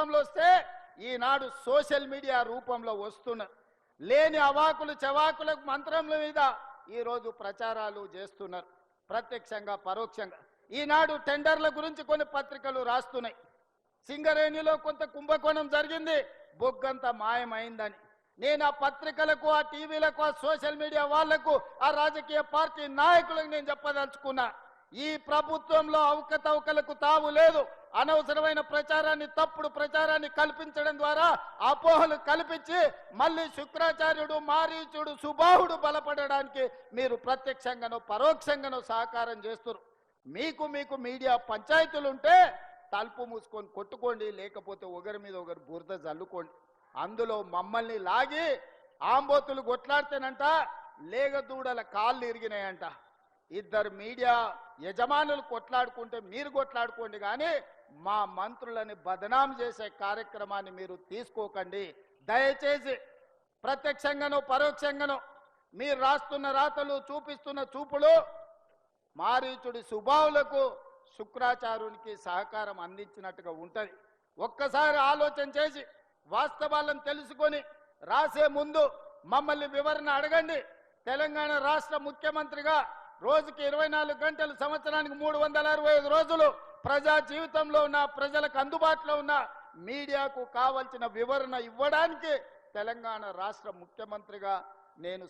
రూపంలో వస్తే ఈనాడు social media రూపంలో వస్తున్నారు. లేని అవాకులు చవాకుల మంత్రముల మీద ఈరోజు ప్రచారాలు చేస్తున్నారు, ప్రత్యక్షంగా పరోక్షంగా. ఈనాడు టెండర్ల గురించి కొన్ని పత్రికలు రాస్తున్నాయి. సింగరేణిలో కొంత కుంభకోణం జరిగింది, బొగ్గంత మాయమైందని. నేను ఆ పత్రికలకు, ఆ టీవీలకు, ఆ సోషల్ మీడియా వాళ్లకు, ఆ రాజకీయ పార్టీ నాయకులకు నేను చెప్పదలుచుకున్నా, ఈ ప్రభుత్వంలో అవకతవకలకు తావు లేదు. అనవసరమైన ప్రచారాన్ని, తప్పుడు ప్రచారాన్ని కల్పించడం ద్వారా అపోహలు కల్పించి మళ్ళీ శుక్రాచార్యుడు, మారీచుడు, సుబాహుడు బలపడడానికి మీరు ప్రత్యక్షంగానో పరోక్షంగానో సహకారం చేస్తున్నారు. మీకు మీడియా పంచాయతీలుంటే తలుపు మూసుకొని కొట్టుకోండి, లేకపోతే ఒకరి మీద ఒకరు బురద జల్లుకోండి. అందులో మమ్మల్ని లాగి ఆంబోతులు కొట్లాడితేనంట లేగదూడల కాళ్ళు ఇరిగినాయంట. ఇద్దరు మీడియా యజమానులు కొట్లాడుకుంటే మీరు కొట్లాడుకోండి, కానీ మా మంత్రులని బదనాం చేసే కార్యక్రమాన్ని మీరు తీసుకోకండి. దయచేసి ప్రత్యక్షంగానో పరోక్షంగానో మీరు రాస్తున్న రాతలు, చూపిస్తున్న చూపులు మారీచుడి సుబావులకు, శుక్రాచార్యునికి సహకారం అందించినట్టుగా ఉంటుంది. ఒక్కసారి ఆలోచన చేసి వాస్తవాలను తెలుసుకొని రాసే ముందు మమ్మల్ని వివరణ అడగండి. తెలంగాణ రాష్ట్ర ముఖ్యమంత్రిగా రోజుకి 24 గంటలు, సంవత్సరానికి 365 రోజులు ప్రజా జీవితంలో ఉన్న ప్రజలకు అందుబాటులో ఉన్న మీడియాకు కావాల్సిన వివరణ ఇవ్వడానికి తెలంగాణ రాష్ట్ర ముఖ్యమంత్రిగా నేను